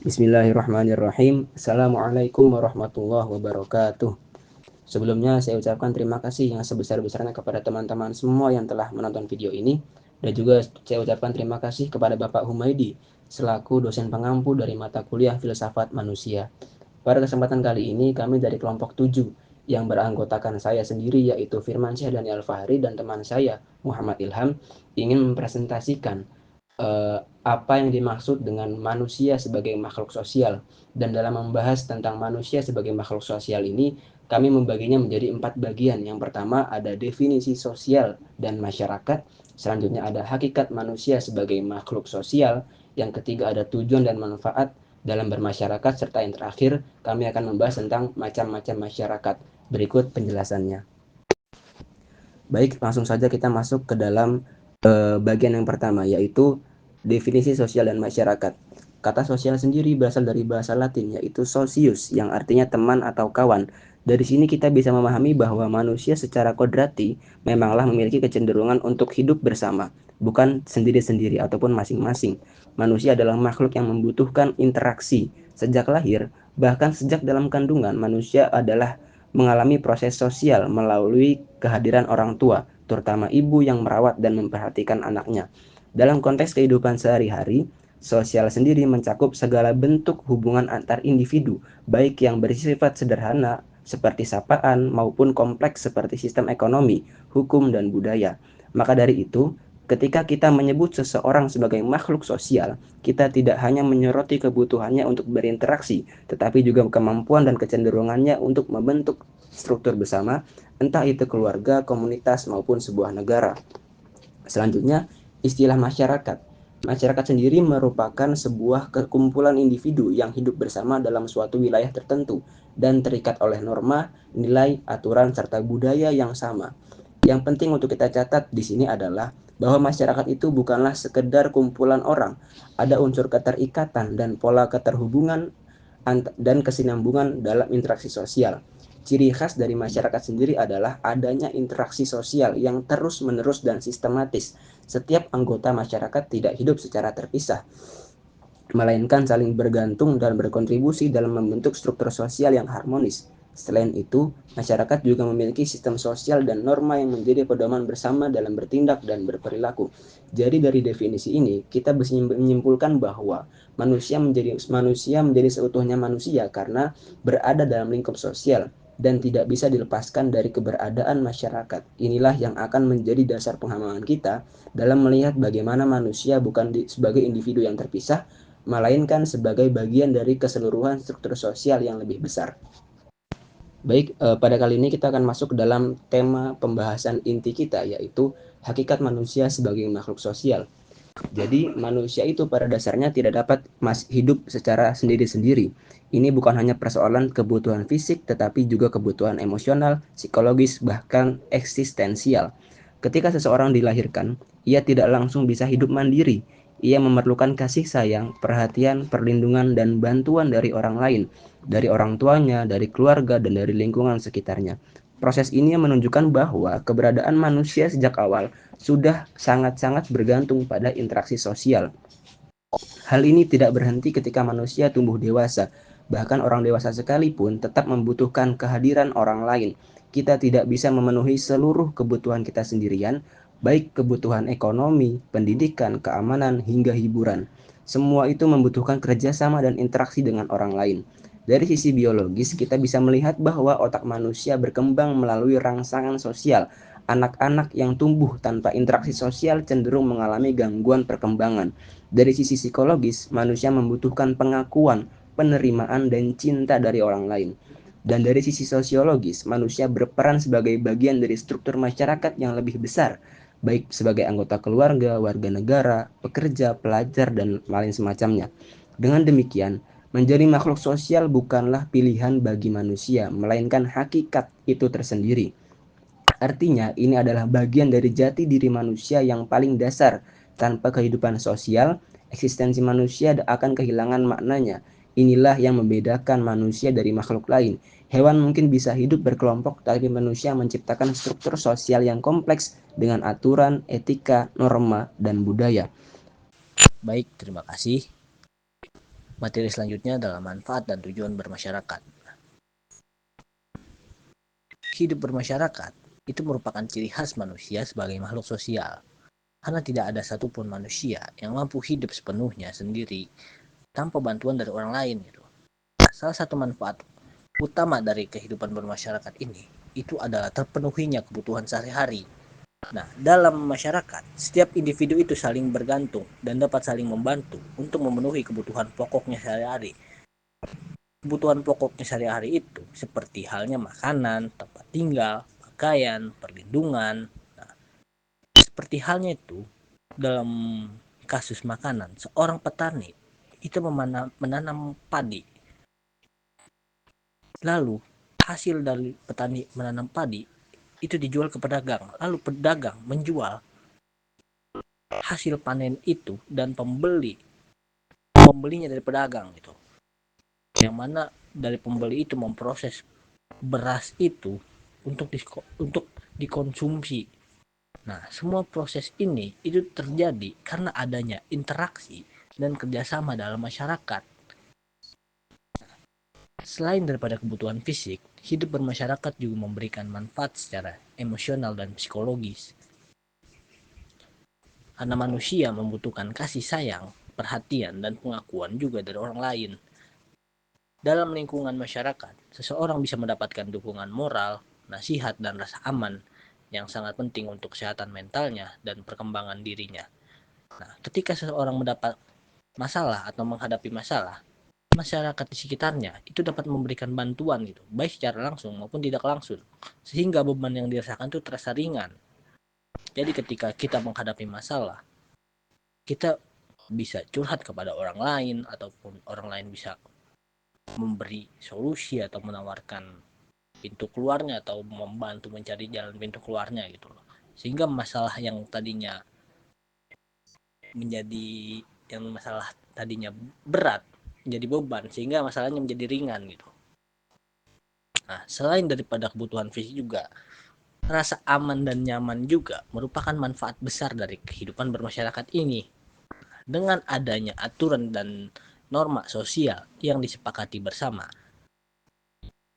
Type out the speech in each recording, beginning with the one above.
Bismillahirrahmanirrahim. Assalamualaikum warahmatullahi wabarakatuh. Sebelumnya saya ucapkan terima kasih yang sebesar-besarnya kepada teman-teman semua yang telah menonton video ini. Dan juga saya ucapkan terima kasih kepada Bapak Humaydi selaku dosen pengampu dari mata kuliah Filsafat Manusia. Pada kesempatan kali ini kami dari kelompok 7 yang beranggotakan saya sendiri yaitu Firmansyah Daniel Fahri dan teman saya Muhammad Ilham ingin mempresentasikan apa yang dimaksud dengan manusia sebagai makhluk sosial. Dan dalam membahas tentang manusia sebagai makhluk sosial ini, kami membaginya menjadi 4 bagian. Yang pertama ada definisi sosial dan masyarakat, selanjutnya ada hakikat manusia sebagai makhluk sosial, yang ketiga ada tujuan dan manfaat dalam bermasyarakat, serta yang terakhir kami akan membahas tentang macam-macam masyarakat. Berikut penjelasannya. Baik, langsung saja kita masuk ke dalam bagian yang pertama, yaitu definisi sosial dan masyarakat. Kata sosial sendiri berasal dari bahasa Latin, yaitu socius, yang artinya teman atau kawan. Dari sini kita bisa memahami bahwa manusia secara kodrati memanglah memiliki kecenderungan untuk hidup bersama, bukan sendiri-sendiri ataupun masing-masing. Manusia adalah makhluk yang membutuhkan interaksi. Sejak lahir, bahkan sejak dalam kandungan, manusia adalah mengalami proses sosial melalui kehadiran orang tua, terutama ibu yang merawat dan memperhatikan anaknya. Dalam konteks kehidupan sehari-hari, sosial sendiri mencakup segala bentuk hubungan antar individu, baik yang bersifat sederhana seperti sapaan maupun kompleks seperti sistem ekonomi, hukum, dan budaya. Maka dari itu, ketika kita menyebut seseorang sebagai makhluk sosial, kita tidak hanya menyoroti kebutuhannya untuk berinteraksi, tetapi juga kemampuan dan kecenderungannya untuk membentuk struktur bersama, entah itu keluarga, komunitas, maupun sebuah negara. Selanjutnya, istilah masyarakat. Masyarakat sendiri merupakan sebuah kumpulan individu yang hidup bersama dalam suatu wilayah tertentu dan terikat oleh norma, nilai, aturan, serta budaya yang sama. Yang penting untuk kita catat di sini adalah bahwa masyarakat itu bukanlah sekedar kumpulan orang. Ada unsur keterikatan dan pola keterhubungan dan kesinambungan dalam interaksi sosial. Ciri khas dari masyarakat sendiri adalah adanya interaksi sosial yang terus-menerus dan sistematis. Setiap anggota masyarakat tidak hidup secara terpisah, melainkan saling bergantung dan berkontribusi dalam membentuk struktur sosial yang harmonis. Selain itu, masyarakat juga memiliki sistem sosial dan norma yang menjadi pedoman bersama dalam bertindak dan berperilaku. Jadi dari definisi ini, kita bisa menyimpulkan bahwa manusia menjadi seutuhnya manusia karena berada dalam lingkup sosial dan tidak bisa dilepaskan dari keberadaan masyarakat. Inilah yang akan menjadi dasar pemahaman kita dalam melihat bagaimana manusia bukan sebagai individu yang terpisah, melainkan sebagai bagian dari keseluruhan struktur sosial yang lebih besar. Baik, pada kali ini kita akan masuk ke dalam tema pembahasan inti kita, yaitu hakikat manusia sebagai makhluk sosial. Jadi manusia itu pada dasarnya tidak dapat hidup secara sendiri-sendiri. Ini bukan hanya persoalan kebutuhan fisik, tetapi juga kebutuhan emosional, psikologis, bahkan eksistensial. Ketika seseorang dilahirkan, ia tidak langsung bisa hidup mandiri. Ia memerlukan kasih sayang, perhatian, perlindungan, dan bantuan dari orang lain, dari orang tuanya, dari keluarga, dan dari lingkungan sekitarnya. Proses ini menunjukkan bahwa keberadaan manusia sejak awal sudah sangat-sangat bergantung pada interaksi sosial. Hal ini tidak berhenti ketika manusia tumbuh dewasa. Bahkan orang dewasa sekalipun tetap membutuhkan kehadiran orang lain. Kita tidak bisa memenuhi seluruh kebutuhan kita sendirian, baik kebutuhan ekonomi, pendidikan, keamanan, hingga hiburan. Semua itu membutuhkan kerjasama dan interaksi dengan orang lain. Dari sisi biologis, kita bisa melihat bahwa otak manusia berkembang melalui rangsangan sosial. Anak-anak yang tumbuh tanpa interaksi sosial cenderung mengalami gangguan perkembangan. Dari sisi psikologis, manusia membutuhkan pengakuan, penerimaan, dan cinta dari orang lain. Dan dari sisi sosiologis, manusia berperan sebagai bagian dari struktur masyarakat yang lebih besar, baik sebagai anggota keluarga, warga negara, pekerja, pelajar, dan lain semacamnya. Dengan demikian, menjadi makhluk sosial bukanlah pilihan bagi manusia, melainkan hakikat itu tersendiri. Artinya, ini adalah bagian dari jati diri manusia yang paling dasar. Tanpa kehidupan sosial, eksistensi manusia akan kehilangan maknanya. Inilah yang membedakan manusia dari makhluk lain. Hewan mungkin bisa hidup berkelompok, tapi manusia menciptakan struktur sosial yang kompleks dengan aturan, etika, norma, dan budaya. Baik, terima kasih. Materi selanjutnya adalah manfaat dan tujuan bermasyarakat. Hidup bermasyarakat itu merupakan ciri khas manusia sebagai makhluk sosial. Karena tidak ada satupun manusia yang mampu hidup sepenuhnya sendiri tanpa bantuan dari orang lain gitu. Salah satu manfaat utama dari kehidupan bermasyarakat ini itu adalah terpenuhinya kebutuhan sehari-hari. Nah, dalam masyarakat, setiap individu itu saling bergantung dan dapat saling membantu untuk memenuhi kebutuhan pokoknya sehari-hari. Kebutuhan pokoknya sehari-hari itu seperti halnya makanan, tempat tinggal, pakaian, perlindungan. Nah, seperti halnya itu dalam kasus makanan, seorang petani itu menanam padi. Lalu hasil dari petani menanam padi itu dijual ke pedagang. Lalu pedagang menjual hasil panen itu dan pembelinya dari pedagang gitu. Yang mana dari pembeli itu memproses beras itu untuk dikonsumsi. Nah, semua proses ini itu terjadi karena adanya interaksi dan kerjasama dalam masyarakat. Selain daripada kebutuhan fisik, hidup bermasyarakat juga memberikan manfaat secara emosional dan psikologis. Karena manusia membutuhkan kasih sayang, perhatian, dan pengakuan juga dari orang lain. Dalam lingkungan masyarakat, seseorang bisa mendapatkan dukungan moral, nasihat, dan rasa aman yang sangat penting untuk kesehatan mentalnya dan perkembangan dirinya. Nah, ketika seseorang mendapat masalah atau menghadapi masalah, masyarakat di sekitarnya itu dapat memberikan bantuan gitu, baik secara langsung maupun tidak langsung, sehingga beban yang dirasakan itu terasa ringan. Jadi ketika kita menghadapi masalah, kita bisa curhat kepada orang lain ataupun orang lain bisa memberi solusi atau menawarkan pintu keluarnya atau membantu mencari jalan pintu keluarnya gitu loh. Sehingga masalah yang tadinya menjadi masalah tadinya berat menjadi beban sehingga masalahnya menjadi ringan gitu. Nah, selain daripada kebutuhan fisik juga, rasa aman dan nyaman juga merupakan manfaat besar dari kehidupan bermasyarakat ini. Dengan adanya aturan dan norma sosial yang disepakati bersama,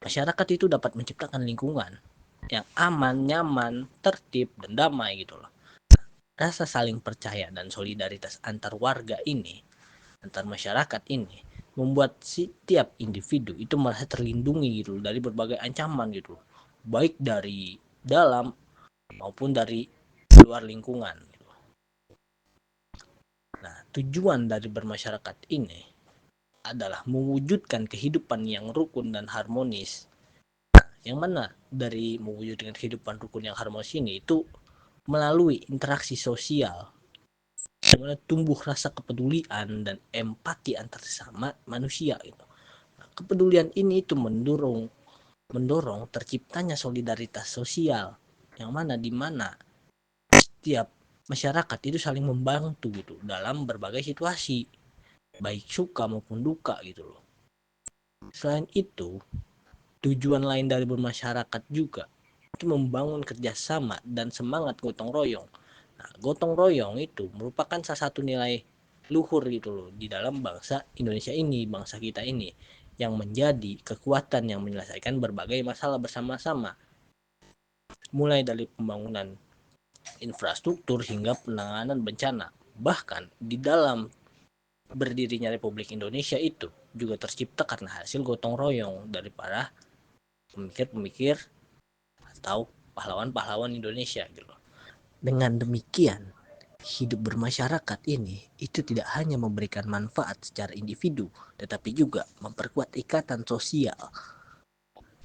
masyarakat itu dapat menciptakan lingkungan yang aman, nyaman, tertib, dan damai gitu loh. Rasa saling percaya dan solidaritas antar warga ini, antar masyarakat ini, membuat setiap individu itu merasa terlindungi gitu loh, dari berbagai ancaman gitu loh. Baik dari dalam maupun dari luar lingkungan. Nah, tujuan dari bermasyarakat ini adalah mewujudkan kehidupan yang rukun dan harmonis. Yang mana dari mewujudkan kehidupan rukun yang harmonis ini itu melalui interaksi sosial, dimana tumbuh rasa kepedulian dan empati antar sesama manusia gitu. Nah, kepedulian ini itu mendorong terciptanya solidaritas sosial yang mana setiap masyarakat itu saling membantu gitu dalam berbagai situasi, baik suka maupun duka gitu loh. Selain itu, tujuan lain dari bermasyarakat juga itu membangun kerjasama dan semangat gotong royong. Nah, gotong royong itu merupakan salah satu nilai luhur gitu loh di dalam bangsa Indonesia ini, bangsa kita ini, yang menjadi kekuatan yang menyelesaikan berbagai masalah bersama-sama. Mulai dari pembangunan infrastruktur hingga penanganan bencana. Bahkan di dalam berdirinya Republik Indonesia itu juga tercipta karena hasil gotong royong dari para pemikir-pemikir atau pahlawan-pahlawan Indonesia gitu. Dengan demikian, hidup bermasyarakat ini itu tidak hanya memberikan manfaat secara individu, tetapi juga memperkuat ikatan sosial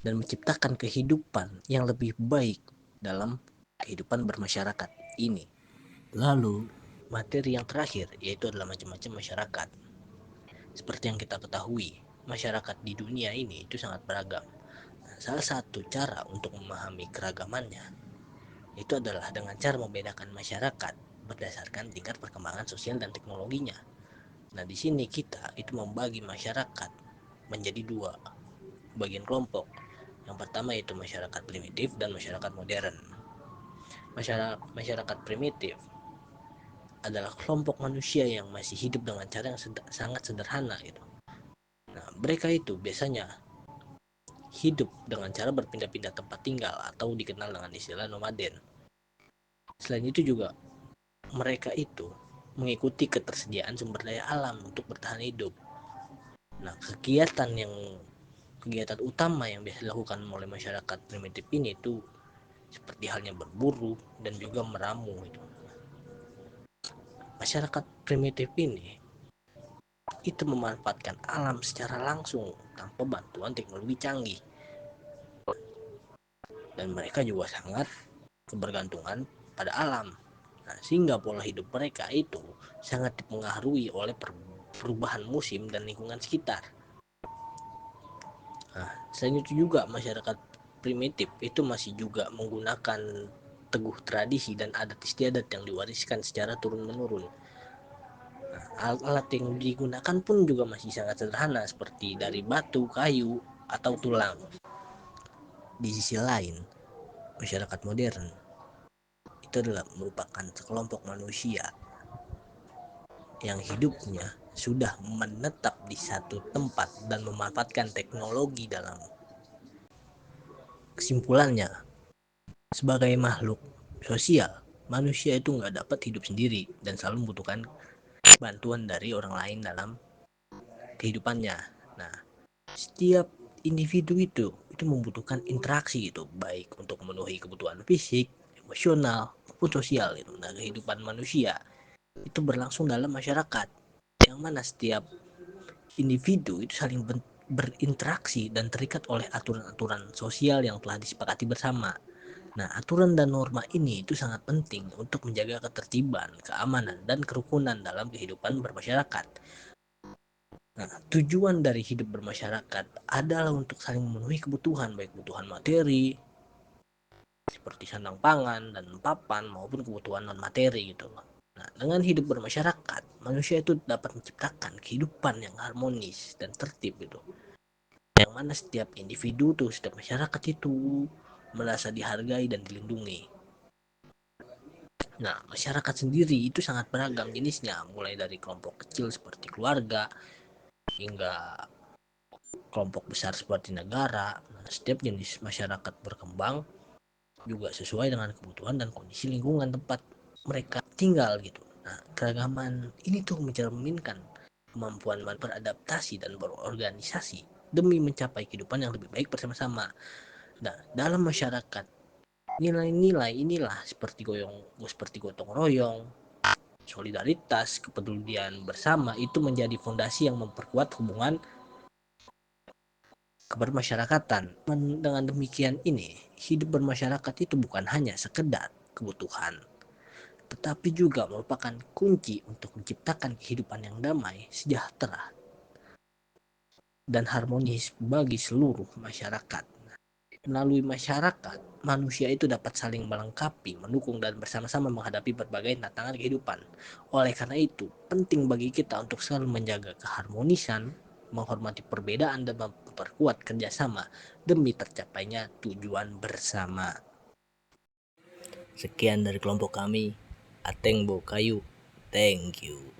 dan menciptakan kehidupan yang lebih baik dalam kehidupan bermasyarakat ini. Lalu, materi yang terakhir yaitu adalah macam-macam masyarakat. Seperti yang kita ketahui, masyarakat di dunia ini itu sangat beragam. Salah satu cara untuk memahami keragamannya itu adalah dengan cara membedakan masyarakat berdasarkan tingkat perkembangan sosial dan teknologinya. Nah, di sini kita itu membagi masyarakat menjadi dua bagian kelompok. Yang pertama yaitu masyarakat primitif dan masyarakat modern. Masyarakat primitif adalah kelompok manusia yang masih hidup dengan cara yang sangat sederhana gitu. mereka itu biasanya hidup dengan cara berpindah-pindah tempat tinggal atau dikenal dengan istilah nomaden. Selain itu juga mereka itu mengikuti ketersediaan sumber daya alam untuk bertahan hidup. Nah, kegiatan utama yang biasa dilakukan oleh masyarakat primitif ini itu seperti halnya berburu dan juga meramu itu. Masyarakat primitif ini itu memanfaatkan alam secara langsung tanpa bantuan teknologi canggih. Dan mereka juga sangat kebergantungan pada alam. Nah, sehingga pola hidup mereka itu sangat dipengaruhi oleh perubahan musim dan lingkungan sekitar. Nah, selain itu juga masyarakat primitif itu masih juga menggunakan teguh tradisi dan adat istiadat yang diwariskan secara turun-menurun. Nah, alat-alat yang digunakan pun juga masih sangat sederhana seperti dari batu, kayu, atau tulang. Di sisi lain, masyarakat modern itu adalah merupakan sekelompok manusia yang hidupnya sudah menetap di satu tempat dan memanfaatkan teknologi. Dalam kesimpulannya, sebagai makhluk sosial, manusia itu nggak dapat hidup sendiri dan selalu membutuhkan bantuan dari orang lain dalam kehidupannya. Nah, setiap individu itu membutuhkan interaksi gitu, baik untuk memenuhi kebutuhan fisik, emosional, maupun sosial gitu. Nah, kehidupan manusia itu berlangsung dalam masyarakat yang mana setiap individu itu saling berinteraksi dan terikat oleh aturan-aturan sosial yang telah disepakati bersama. Nah, aturan dan norma ini itu sangat penting untuk menjaga ketertiban, keamanan, dan kerukunan dalam kehidupan bermasyarakat. Nah, tujuan dari hidup bermasyarakat adalah untuk saling memenuhi kebutuhan, baik kebutuhan materi, seperti sandang pangan dan papan, maupun kebutuhan non-materi gitu loh. Nah, dengan hidup bermasyarakat, manusia itu dapat menciptakan kehidupan yang harmonis dan tertib gitu. Yang mana setiap individu tuh, setiap masyarakat itu merasa dihargai dan dilindungi. Nah, masyarakat sendiri itu sangat beragam jenisnya, mulai dari kelompok kecil seperti keluarga hingga kelompok besar seperti negara. Nah, setiap jenis masyarakat berkembang juga sesuai dengan kebutuhan dan kondisi lingkungan tempat mereka tinggal gitu. Nah, keragaman ini tuh mencerminkan kemampuan beradaptasi dan berorganisasi demi mencapai kehidupan yang lebih baik bersama-sama. Nah, dalam masyarakat, nilai-nilai inilah seperti gotong royong, solidaritas, kepedulian bersama itu menjadi fondasi yang memperkuat hubungan kebermasyarakatan. Dengan demikian ini, hidup bermasyarakat itu bukan hanya sekedar kebutuhan, tetapi juga merupakan kunci untuk menciptakan kehidupan yang damai, sejahtera, dan harmonis bagi seluruh masyarakat. Melalui masyarakat, manusia itu dapat saling melengkapi, mendukung, dan bersama-sama menghadapi berbagai tantangan kehidupan. Oleh karena itu, penting bagi kita untuk selalu menjaga keharmonisan, menghormati perbedaan, dan memperkuat kerjasama demi tercapainya tujuan bersama. Sekian dari kelompok kami, Ateng Bo Kayu. Thank you.